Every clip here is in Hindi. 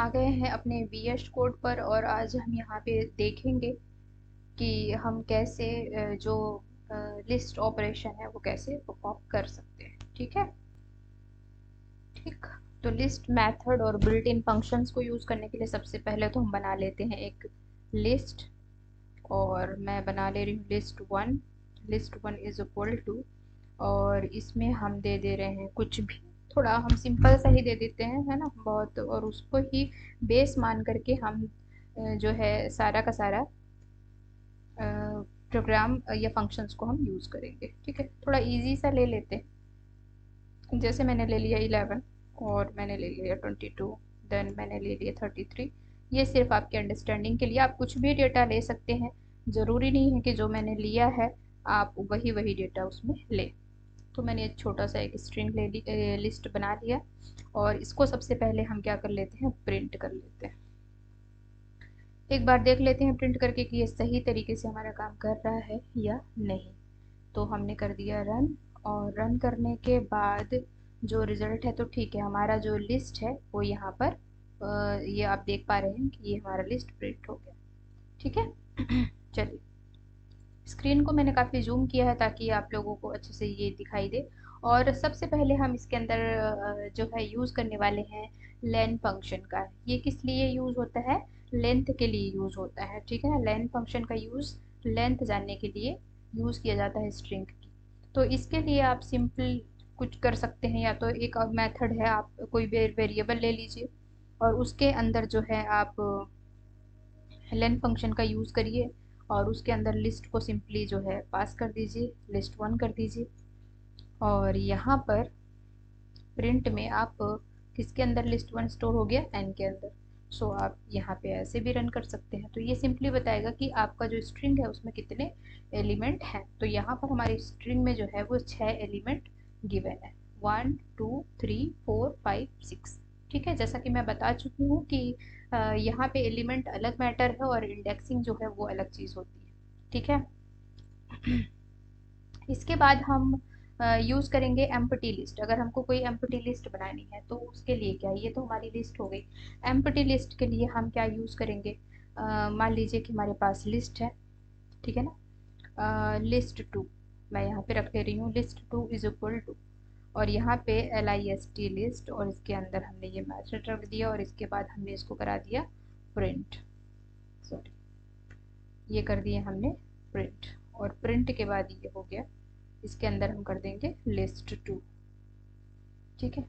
आ गए हैं अपने VS कोड पर और आज हम यहाँ पे देखेंगे कि हम कैसे जो लिस्ट ऑपरेशन है वो कैसे परफॉर्म कर सकते हैं। ठीक है। ठीक। तो लिस्ट मेथड और बिल्ट इन फंक्शंस को यूज़ करने के लिए सबसे पहले तो हम बना लेते हैं एक लिस्ट। और मैं बना ले रही हूँ list one is equal to, और इसमें हम दे दे रहे हैं कुछ भी, थोड़ा हम सिंपल सा ही दे देते हैं, है ना, बहुत, और उसको ही बेस मान करके हम जो है सारा का सारा प्रोग्राम या फंक्शंस को हम यूज़ करेंगे। ठीक है, थोड़ा इजी सा ले लेते हैं। जैसे मैंने ले लिया 11, और मैंने ले लिया 22, देन मैंने ले लिया 33। ये सिर्फ आपके अंडरस्टैंडिंग के लिए, आप कुछ भी डेटा ले सकते हैं, ज़रूरी नहीं है कि जो मैंने लिया है आप वही वही डेटा उसमें लें। तो मैंने एक छोटा सा एक स्ट्रिंग ले ली, लिस्ट बना लिया, और इसको सबसे पहले हम क्या कर लेते हैं, प्रिंट कर लेते हैं। एक बार देख लेते हैं प्रिंट करके कि ये सही तरीके से हमारा काम कर रहा है या नहीं। तो हमने कर दिया रन, और रन करने के बाद जो रिज़ल्ट है तो ठीक है, हमारा जो लिस्ट है वो यहाँ पर ये आप देख पा रहे हैं कि ये हमारा लिस्ट प्रिंट हो गया। ठीक है। चलिए, स्क्रीन को मैंने काफ़ी जूम किया है ताकि आप लोगों को अच्छे से ये दिखाई दे। और सबसे पहले हम इसके अंदर जो है यूज़ करने वाले हैं लेन फंक्शन का। ये किस लिए यूज़ होता है, लेंथ के लिए यूज़ होता है। ठीक है ना, लेन फंक्शन का यूज़ लेंथ जानने के लिए यूज़ किया जाता है स्ट्रिंग की। तो इसके लिए आप सिंपल कुछ कर सकते हैं, या तो एक मेथड है, आप कोई वेरिएबल ले लीजिए और उसके अंदर जो है आप लेन फंक्शन का यूज़ करिए, और उसके अंदर लिस्ट को सिंपली जो है पास कर दीजिए, लिस्ट 1 कर दीजिए। और यहाँ पर प्रिंट में आप किसके अंदर लिस्ट 1 स्टोर हो गया, एन के अंदर। सो आप यहाँ पे ऐसे भी रन कर सकते हैं। तो ये सिंपली बताएगा कि आपका जो स्ट्रिंग है उसमें कितने एलिमेंट हैं। तो यहाँ पर हमारी स्ट्रिंग में जो है वो 6 एलिमेंट गिवन है, 1 2 3 4 5 6। ठीक है, जैसा कि मैं बता चुकी हूँ कि यहाँ पे एलिमेंट अलग मैटर है और इंडेक्सिंग जो है वो अलग चीज़ होती है। ठीक है। इसके बाद हम यूज़ करेंगे एम्प्टी लिस्ट। अगर हमको कोई एम्प्टी लिस्ट बनानी है तो उसके लिए क्या, ये तो हमारी लिस्ट हो गई। एम्प्टी लिस्ट के लिए हम क्या यूज़ करेंगे, मान लीजिए कि हमारे पास लिस्ट है, ठीक है ना, लिस्ट 2 मैं यहाँ पे रख ले रही हूँ, लिस्ट 2 इज इक्वल टू, और यहाँ पे list लिस्ट, और इसके अंदर हमने ये मैथड रख दिया, और इसके बाद हमने इसको करा दिया प्रिंट, सॉरी, ये कर दिए हमने प्रिंट। और प्रिंट के बाद ये हो गया, इसके अंदर हम कर देंगे लिस्ट 2। ठीक है।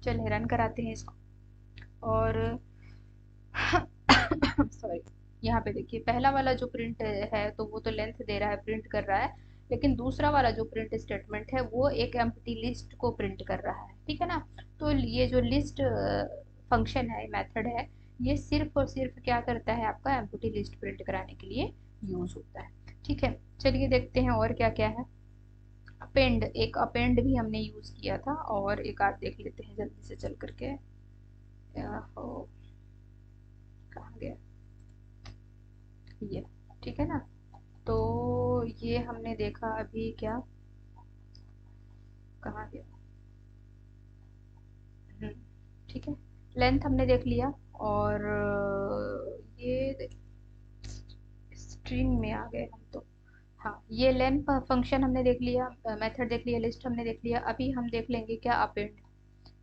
चलिए रन कराते हैं इसको। और सॉरी, यहाँ पे देखिए पहला वाला जो प्रिंट है तो वो तो लेंथ दे रहा है, प्रिंट कर रहा है, लेकिन दूसरा वाला जो प्रिंट स्टेटमेंट है वो एक एम्प्टी लिस्ट को प्रिंट कर रहा है। ठीक है ना। तो ये जो लिस्ट फंक्शन है, मेथड है, ये सिर्फ और सिर्फ क्या करता है, आपका एम्प्टी लिस्ट प्रिंट कराने के लिए यूज होता है। ठीक है, चलिए देखते हैं और क्या क्या है। अपेंड, एक अपेंड भी हमने यूज किया था, और एक आध देख लेते हैं जल्दी से चल करके। हो, कहाँ गया ये, ठीक है ना। तो ये हमने देखा अभी, क्या, कहाँ गया, हम्म, ठीक है, लेंथ हमने देख लिया। और ये स्ट्रिंग में आ गए हम तो। हाँ, ये लेन फंक्शन हमने देख लिया, मेथड देख लिया, लिस्ट हमने देख लिया। अभी हम देख लेंगे क्या, अपेंड।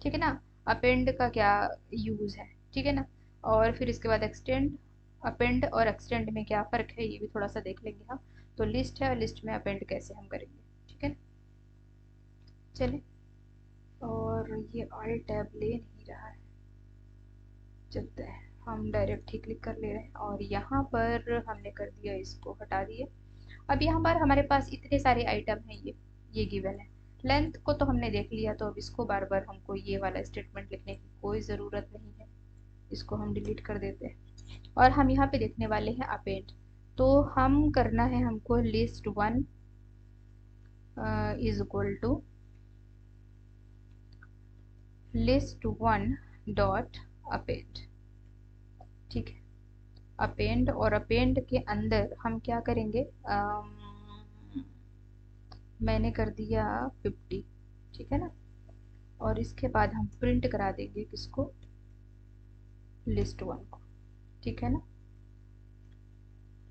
ठीक है ना, अपेंड का क्या यूज है। ठीक है ना। और फिर इसके बाद एक्सटेंड। अपेंड और एक्सटेंड में क्या फ़र्क है ये भी थोड़ा सा देख लेंगे हम। तो लिस्ट है, और लिस्ट में अपेंड कैसे हम करेंगे। ठीक है, चलिए। और ये ऑल टैब ले नहीं रहा है, चलते हैं, हम डायरेक्ट ही क्लिक कर ले रहे हैं, और यहाँ पर हमने कर दिया, इसको हटा दिए। अब यहाँ पर हमारे पास इतने सारे आइटम हैं, ये गिवन है। लेंथ को तो हमने देख लिया, तो अब इसको बार बार हमको ये वाला स्टेटमेंट लिखने की कोई ज़रूरत नहीं है, इसको हम डिलीट कर देते हैं। और हम यहाँ पे देखने वाले हैं अपेंड। तो हम करना है हमको list 1 is equal to list 1 dot append. ठीक है, अपेंड, और अपेंड के अंदर हम क्या करेंगे, मैंने कर दिया 50। ठीक है ना। और इसके बाद हम प्रिंट करा देंगे किसको, लिस्ट वन को, ठीक है ना।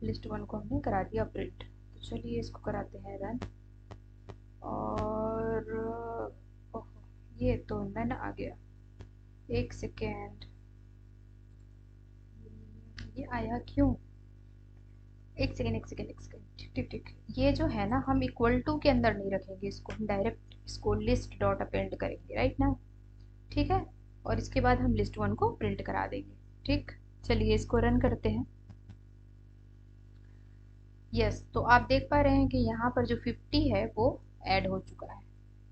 लिस्ट वन को हमने करा दिया प्रिंट। तो चलिए इसको कराते हैं रन। और ओह, ये तो नन आ गया। एक सेकेंड, ये आया क्यों? एक सेकेंड एक सेकेंड एक सेकेंड, ठीक ठीक ठीक। ये जो है ना, हम इक्वल टू के अंदर नहीं रखेंगे इसको, हम डायरेक्ट इसको लिस्ट डॉट अपेंड करेंगे, राइट ना। ठीक है, और इसके बाद हम लिस्ट वन को प्रिंट करा देंगे। ठीक, चलिए इसको रन करते हैं। यस, तो आप देख पा रहे हैं कि यहाँ पर जो 50 है वो ऐड हो चुका है।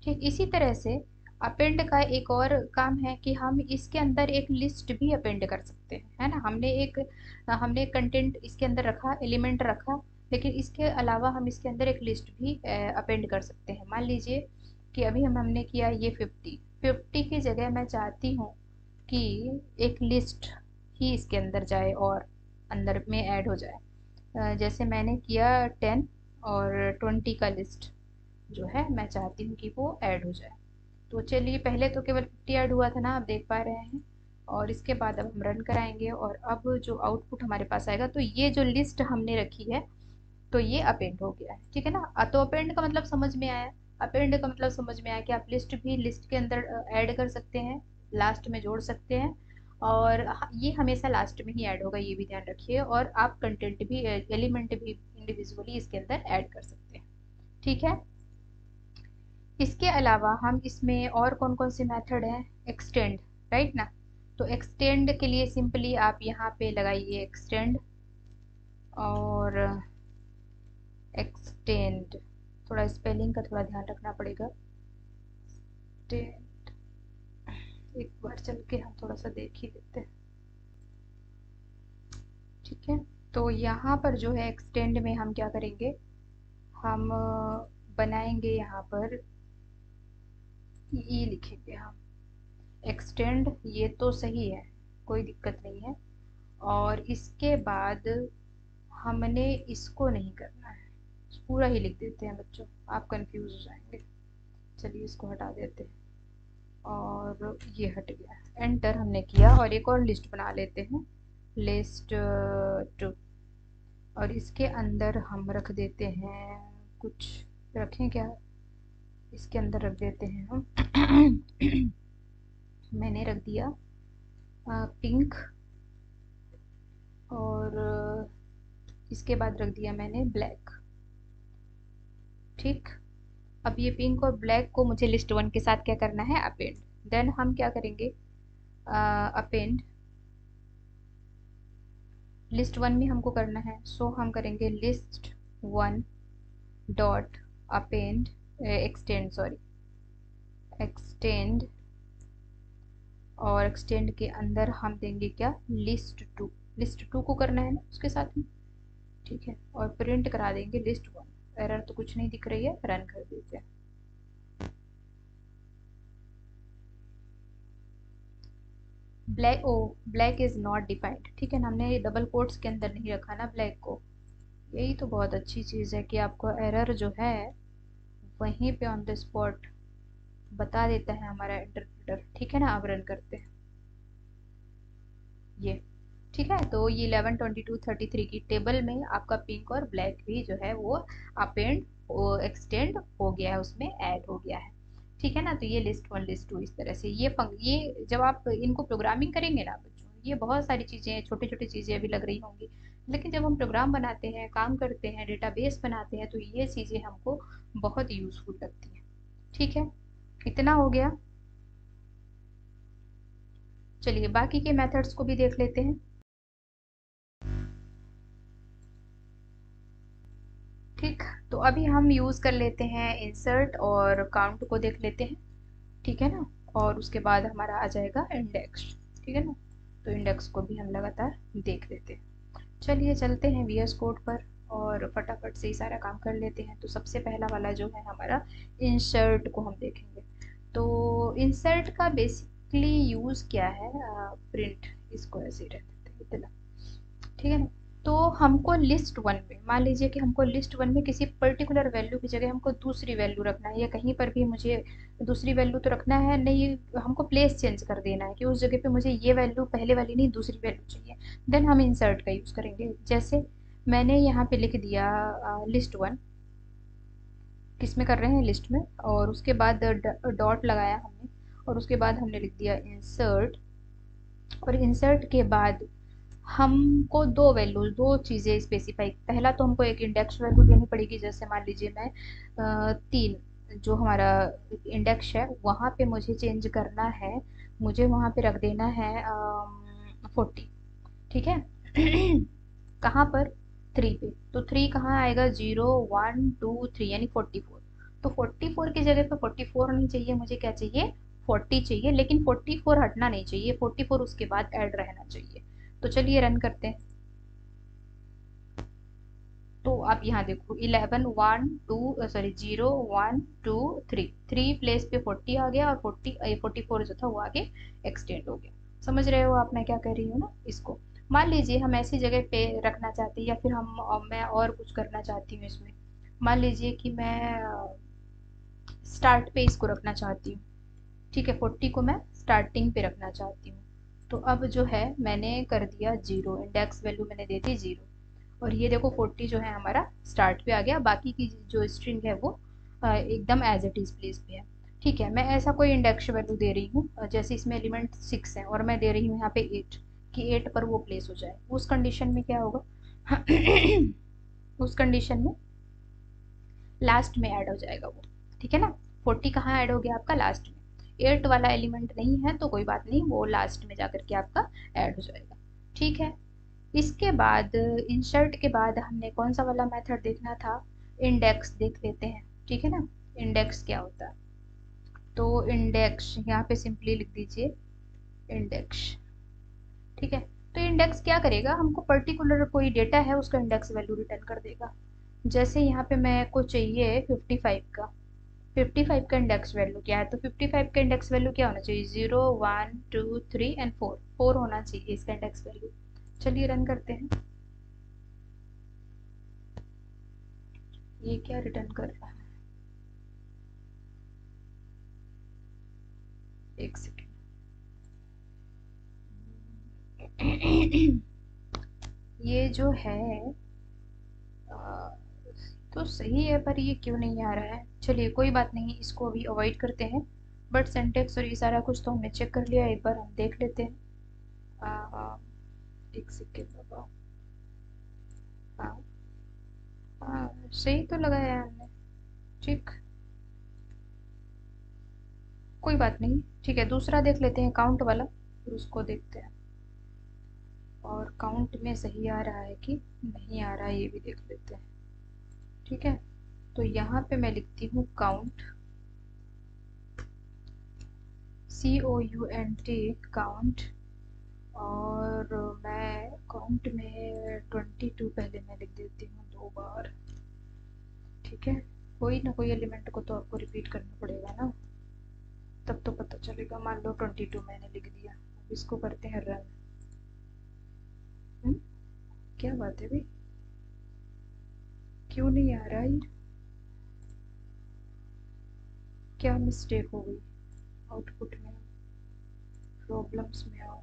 ठीक, इसी तरह से अपेंड का एक और काम है कि हम इसके अंदर एक लिस्ट भी अपेंड कर सकते हैं, है ना। हमने कंटेंट इसके अंदर रखा, एलिमेंट रखा, लेकिन इसके अलावा हम इसके अंदर एक लिस्ट भी अपेंड कर सकते हैं। मान लीजिए कि अभी हमने किया ये 50 की जगह मैं चाहती हूँ कि एक लिस्ट ही इसके अंदर जाए और अंदर में ऐड हो जाए। जैसे मैंने किया 10 और 20 का लिस्ट जो है मैं चाहती हूँ कि वो ऐड हो जाए। तो चलिए, पहले तो केवल 50 ऐड हुआ था ना, आप देख पा रहे हैं। और इसके बाद अब हम रन कराएंगे और अब जो आउटपुट हमारे पास आएगा, तो ये जो लिस्ट हमने रखी है तो ये अपेंड हो गया है, ठीक है ना। तो अपेंड का मतलब समझ में आया। अपेंड का मतलब समझ में आया कि आप लिस्ट भी लिस्ट के अंदर ऐड कर सकते हैं, लास्ट में जोड़ सकते हैं। और ये हमेशा लास्ट में ही ऐड होगा, ये भी ध्यान रखिए। और आप कंटेंट भी, एलिमेंट भी इंडिविजुअली इसके अंदर ऐड कर सकते हैं, ठीक है। इसके अलावा हम इसमें और कौन कौन से मेथड हैं, एक्सटेंड, राइट ना। तो एक्सटेंड के लिए सिंपली आप यहाँ पे लगाइए एक्सटेंड और एक्सटेंड। थोड़ा स्पेलिंग का थोड़ा ध्यान रखना पड़ेगा। एक बार चल के हम थोड़ा सा देख ही लेते हैं, ठीक है। तो यहाँ पर जो है एक्सटेंड में हम क्या करेंगे, हम बनाएंगे यहाँ पर ये लिखेंगे हम एक्सटेंड, ये तो सही है, कोई दिक्कत नहीं है। और इसके बाद हमने इसको नहीं करना है, पूरा ही लिख देते हैं बच्चों, आप कंफ्यूज हो जाएंगे। चलिए इसको हटा देते हैं और ये हट गया। एंटर हमने किया और एक और लिस्ट बना लेते हैं, लिस्ट 2। और इसके अंदर हम रख देते हैं, कुछ रखें क्या, इसके अंदर रख देते हैं हम मैंने रख दिया पिंक। और इसके बाद रख दिया मैंने ब्लैक। ठीक, अब ये पिंक और ब्लैक को मुझे लिस्ट वन के साथ क्या करना है, अपेंड। देन हम क्या करेंगे, अपेंड लिस्ट वन में हमको करना है, सो हम करेंगे list one dot append extend, sorry extend. और एक्सटेंड के अंदर हम देंगे क्या, लिस्ट टू को करना है ना उसके साथ में, ठीक है। और प्रिंट करा देंगे लिस्ट वन। एरर तो कुछ नहीं दिख रही है, रन कर देते हैं। ब्लैक इज नॉट डिफाइंड, ठीक है ना, हमने डबल कोट्स के अंदर नहीं रखा ना ब्लैक को। यही तो बहुत अच्छी चीज़ है कि आपको एरर जो है वहीं पे ऑन द स्पॉट बता देता है हमारा इंटरप्रेटर, ठीक है ना। अब रन करते हैं ये, ठीक है। तो ये 11, 22, 33 की टेबल में आपका पिंक और ब्लैक भी जो है वो अपेंड एक्सटेंड हो गया है, उसमें ऐड हो गया है, ठीक है ना। तो ये लिस्ट वन लिस्ट टू इस तरह से ये जब आप इनको प्रोग्रामिंग करेंगे ना बच्चों, ये बहुत सारी चीज़ें, छोटी छोटी चीज़ें अभी लग रही होंगी, लेकिन जब हम प्रोग्राम बनाते हैं, काम करते हैं, डेटाबेस बनाते हैं, तो ये चीज़ें हमको बहुत यूजफुल लगती हैं, ठीक है। इतना हो गया। चलिए बाकी के मेथड्स को भी देख लेते हैं। ठीक, तो अभी हम यूज़ कर लेते हैं इंसर्ट और काउंट को देख लेते हैं, ठीक है ना। और उसके बाद हमारा आ जाएगा इंडेक्स, ठीक है ना। तो इंडेक्स को भी हम लगातार देख लेते हैं। चलिए चलते हैं वीएस कोड पर और फटाफट से ही सारा काम कर लेते हैं। तो सबसे पहला वाला जो है हमारा इंसर्ट को हम देखेंगे। तो इंसर्ट का बेसिकली यूज़ क्या है, प्रिंट, इसको ऐसे ही रख देते हैं इतना, ठीक है ना। तो हमको लिस्ट वन में, मान लीजिए कि हमको लिस्ट वन में किसी पर्टिकुलर वैल्यू की जगह हमको दूसरी वैल्यू रखना है, या कहीं पर भी मुझे दूसरी वैल्यू तो रखना है नहीं, हमको प्लेस चेंज कर देना है कि उस जगह पे मुझे ये वैल्यू पहले वाली नहीं दूसरी वैल्यू चाहिए। देन हम इंसर्ट का यूज़ करेंगे। जैसे मैंने यहाँ पे लिख दिया लिस्ट वन, किस में कर रहे हैं, लिस्ट में, और उसके बाद डॉट लगाया हमने, और उसके बाद हमने लिख दिया इंसर्ट। और इंसर्ट के बाद हमको दो वैल्यूज, दो चीज़ें स्पेसिफाई, पहला तो हमको एक इंडेक्स वैल्यू देनी पड़ेगी। जैसे मान लीजिए मैं 3 जो हमारा इंडेक्स है वहाँ पे मुझे चेंज करना है, मुझे वहाँ पे रख देना है 40। ठीक है। कहाँ पर, 3 पे। तो 3 कहाँ आएगा, 0 1 2 3 यानी 44। तो 44 की जगह पे 44 नहीं चाहिए, मुझे क्या चाहिए, 40 चाहिए। लेकिन 44 हटना नहीं चाहिए, 44 उसके बाद ऐड रहना चाहिए। तो चलिए रन करते हैं। तो आप यहाँ देखो 11 1 2 सॉरी 0 1 2 3, 3 प्लेस पे 40 आ गया, और 44 जो था वो आगे एक्सटेंड हो गया। समझ रहे हो आप मैं क्या कह रही हूँ ना। इसको मान लीजिए हम ऐसी जगह पे रखना चाहते हैं, या फिर मैं और कुछ करना चाहती हूँ इसमें। मान लीजिए कि मैं स्टार्ट पे इसको रखना चाहती हूँ। ठीक है, 40 को मैं स्टार्टिंग पे रखना चाहती हूँ। तो अब जो है मैंने कर दिया 0, इंडेक्स वैल्यू मैंने दे दी 0। और ये देखो 40 जो है हमारा स्टार्ट पे आ गया, बाकी की जो स्ट्रिंग है वो एकदम एज इट इज प्लेस पे है। ठीक है, मैं ऐसा कोई इंडेक्स वैल्यू दे रही हूँ, जैसे इसमें एलिमेंट 6 है और मैं दे रही हूँ यहाँ पे 8, कि 8 पर वो प्लेस हो जाए। उस कंडीशन में क्या होगा, उस कंडीशन में लास्ट में ऐड हो जाएगा वो। ठीक है ना। 40 कहाँ ऐड हो गया आपका, लास्ट में। 8 वाला एलिमेंट नहीं है तो कोई बात नहीं, वो लास्ट में जाकर के आपका ऐड हो जाएगा। ठीक है। इसके बाद इंसर्ट के बाद हमने कौन सा वाला मेथड देखना था, इंडेक्स देख लेते हैं। ठीक है ना। इंडेक्स क्या होता है, तो इंडेक्स यहाँ पे सिंपली लिख दीजिए इंडेक्स। ठीक है। तो इंडेक्स क्या करेगा, हमको पर्टिकुलर कोई डेटा है उसका इंडेक्स वैल्यू रिटर्न कर देगा। जैसे यहाँ पे मेरे को चाहिए 55 का, 55 का इंडेक्स वैल्यू क्या है, तो 55 का इंडेक्स वैल्यू क्या होना चाहिए, 0 1 2 3 एंड 4, 4 होना चाहिए इसका इंडेक्स वैल्यू। चलिए रन करते हैं। ये क्या रिटर्न कर रहा है, एक सेकेंड। ये जो है तो सही है, पर ये क्यों नहीं आ रहा है। चलिए कोई बात नहीं, इसको अभी अवॉइड करते हैं। बट सिंटेक्स और ये सारा कुछ तो हमने चेक कर लिया, एक बार हम देख लेते हैं। आ, एक सेकेंड बाबा। हाँ हाँ, सही तो लगाया है हमने। ठीक, कोई बात नहीं। ठीक है, दूसरा देख लेते हैं काउंट वाला, फिर उसको देखते हैं। और काउंट में सही आ रहा है कि नहीं आ रहा है ये भी देख लेते हैं। ठीक है। तो यहाँ पे मैं लिखती हूँ काउंट, COUNT, काउंट। और मैं काउंट में 22 पहले मैं लिख देती हूँ 2 बार। ठीक है। कोई ना कोई एलिमेंट को तो आपको रिपीट करना पड़ेगा ना, तब तो पता चलेगा। मान लो 22 मैंने लिख दिया। अब इसको करते हैं रन। क्या बात है भाई, क्यों नहीं आ रहा है ये, क्या मिस्टेक हो गई, आउटपुट में, प्रॉब्लम्स में आओ।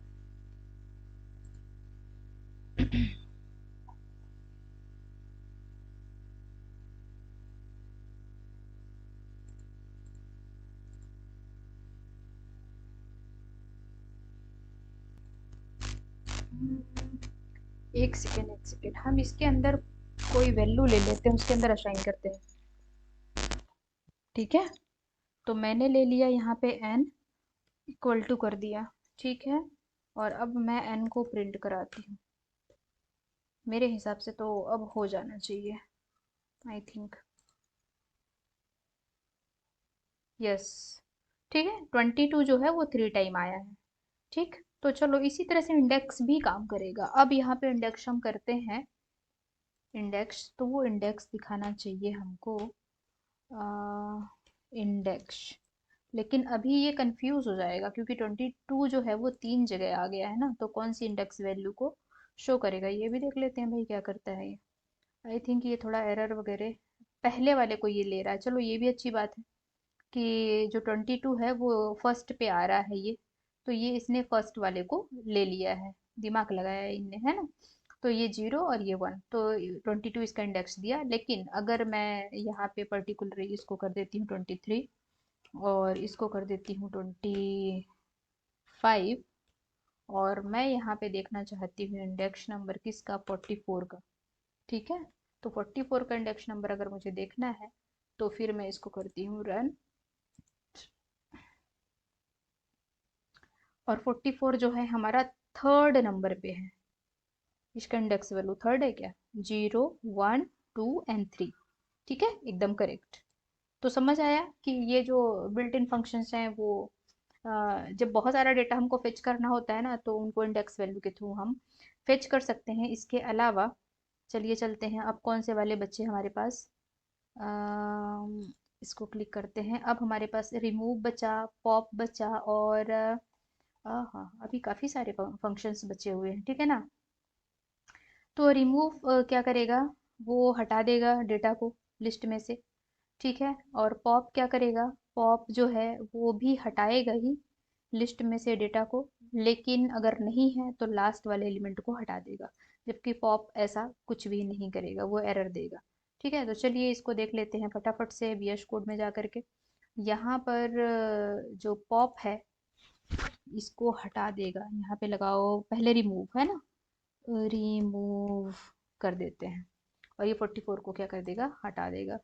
एक सेकेंड एक सेकेंड, हम इसके अंदर कोई वैल्यू ले लेते हैं, उसके अंदर असाइन करते हैं। ठीक है। तो मैंने ले लिया यहाँ पे n इक्वल टू कर दिया। ठीक है। और अब मैं n को प्रिंट कराती हूँ। मेरे हिसाब से तो अब हो जाना चाहिए, आई थिंक। यस। ठीक है, 22 जो है वो 3 टाइम आया है। ठीक। तो चलो इसी तरह से इंडेक्स भी काम करेगा। अब यहाँ पे इंडेक्स हम करते हैं। इंडेक्स तो वो इंडेक्स दिखाना चाहिए हमको, इंडेक्स। लेकिन अभी ये कंफ्यूज हो जाएगा क्योंकि 22 जो है वो 3 जगह आ गया है ना, तो कौन सी इंडेक्स वैल्यू को शो करेगा। ये भी देख लेते हैं भाई क्या करता है ये। आई थिंक ये थोड़ा एरर वगैरह पहले वाले को ये ले रहा है। चलो ये भी अच्छी बात है कि जो 22 है वो फर्स्ट पे आ रहा है ये। तो ये इसने फर्स्ट वाले को ले लिया है, दिमाग लगाया है इनने, है ना। तो ये 0 और ये 1, तो 22 इसका इंडेक्स दिया। लेकिन अगर मैं यहाँ पे पर्टिकुलरली इसको कर देती हूँ 23 और इसको कर देती हूँ 25, और मैं यहाँ पे देखना चाहती हूँ इंडेक्स नंबर किसका, 44 का। ठीक है, तो 44 का इंडेक्स नंबर अगर मुझे देखना है तो फिर मैं इसको करती हूँ रन। और 44 जो है हमारा थर्ड नंबर पे है। इसका इंडेक्स वैल्यू थर्ड है क्या, 0 1 2 एंड 3। ठीक है, एकदम करेक्ट। तो समझ आया कि ये जो बिल्ट इन फंक्शंस हैं वो जब बहुत सारा डेटा हमको फेच करना होता है ना, तो उनको इंडेक्स वैल्यू के थ्रू हम फेच कर सकते हैं। इसके अलावा चलिए चलते हैं, अब कौन से वाले बच्चे हमारे पास। इसको क्लिक करते हैं। अब हमारे पास रिमूव बचा, पॉप बचा, और हाँ अभी काफ़ी सारे फंक्शंस बचे हुए हैं, ठीक है ना। तो रिमूव क्या करेगा, वो हटा देगा डेटा को लिस्ट में से। ठीक है, और पॉप क्या करेगा, पॉप जो है वो भी हटाएगा ही लिस्ट में से डेटा को। लेकिन अगर नहीं है तो लास्ट वाले एलिमेंट को हटा देगा। जबकि पॉप ऐसा कुछ भी नहीं करेगा, वो एरर देगा। ठीक है, तो चलिए इसको देख लेते हैं फटाफट से VS कोड में जा करके। यहाँ पर जो पॉप है इसको हटा देगा। यहाँ पे लगाओ पहले रिमूव, है ना, रिमूव कर देते हैं। और ये 44 को क्या कर देगा, हटा देगा।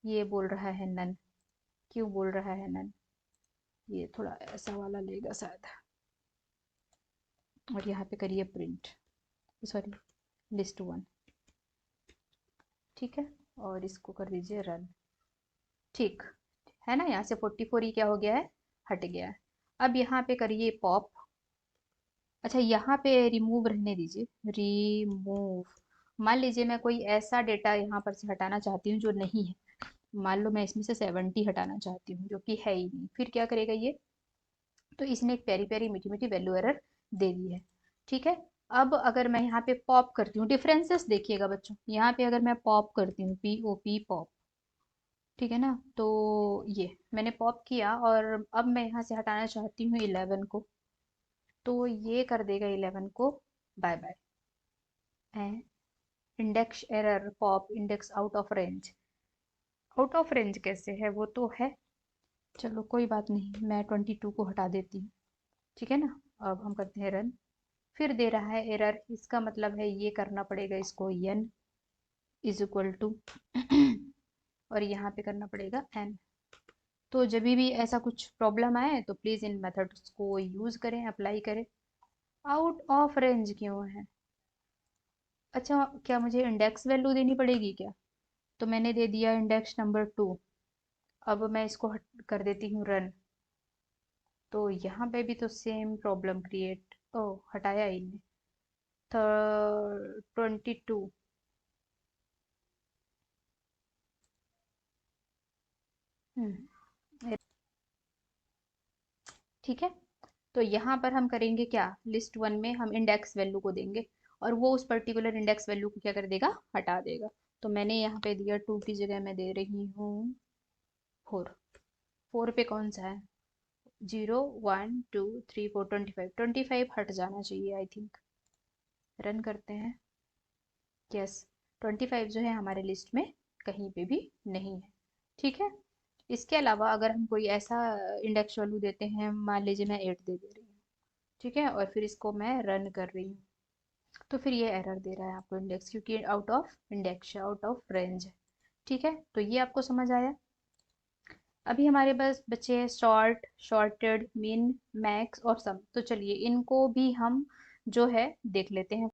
ये बोल रहा है नन, क्यों बोल रहा है नन, ये थोड़ा ऐसा वाला लेगा शायद। और यहाँ पे करिए प्रिंट, सॉरी लिस्ट 1। ठीक है, और इसको कर दीजिए रन। ठीक है ना, यहाँ से 44 ही क्या हो गया है, हट गया है। अब यहाँ पे करिए पॉप। अच्छा यहाँ पे रिमूव रहने दीजिए, रिमूव। मान लीजिए मैं कोई ऐसा डेटा यहाँ पर से हटाना चाहती हूँ जो नहीं है। मान लो मैं इसमें से 70 हटाना चाहती हूँ जो कि है ही नहीं, फिर क्या करेगा ये, तो इसने एक प्यारी प्यारी मीठी मीठी वैल्यू एरर दे दी है। ठीक है, अब अगर मैं यहाँ पे पॉप करती हूँ, डिफरेंसेस देखिएगा बच्चों, यहाँ पे अगर मैं पॉप करती हूँ, POP पॉप, ठीक है ना, तो ये मैंने पॉप किया और अब मैं यहाँ से हटाना चाहती हूँ 11 को, तो ये कर देगा 11 को bye bye. Index error pop index out of range. Out of range कैसे है, वो तो है। चलो कोई बात नहीं, मैं 22 को हटा देती हूँ। ठीक है ना, अब हम करते हैं रन। फिर दे रहा है एरर, इसका मतलब है ये करना पड़ेगा इसको n इज इक्वल टू और यहाँ पे करना पड़ेगा n। तो जब भी ऐसा कुछ प्रॉब्लम आए तो प्लीज़ इन मेथड्स को यूज़ करें, अप्लाई करें। आउट ऑफ रेंज क्यों है, अच्छा क्या मुझे इंडेक्स वैल्यू देनी पड़ेगी क्या, तो मैंने दे दिया इंडेक्स नंबर 2। अब मैं इसको कर देती हूँ रन, तो यहाँ पे भी तो सेम प्रॉब्लम क्रिएट, ओ हटाया इनने, 22। ठीक है, तो यहाँ पर हम करेंगे क्या, लिस्ट 1 में हम इंडेक्स वैल्यू को देंगे और वो उस पर्टिकुलर इंडेक्स वैल्यू को क्या कर देगा, हटा देगा। तो मैंने यहाँ पे दिया 2 की जगह मैं दे रही हूँ 4। 4 पे कौन सा है, 0 1 2 3 4 25, 25 हट जाना चाहिए आई थिंक। रन करते हैं, यस 25 जो है हमारे लिस्ट में कहीं पे भी नहीं है। ठीक है, इसके अलावा अगर हम कोई ऐसा इंडेक्स वैल्यू देते हैं, मान लीजिए मैं 8 दे रही हूँ, ठीक है, और फिर इसको मैं रन कर रही हूँ, तो फिर ये एरर दे रहा है आपको इंडेक्स, क्योंकि आउट ऑफ इंडेक्स है, आउट ऑफ रेंज है। ठीक है, तो ये आपको समझ आया। अभी हमारे पास बचे हैं शॉर्ट, शॉर्टेड, मिन, मैक्स और सम। तो चलिए इनको भी हम जो है देख लेते हैं।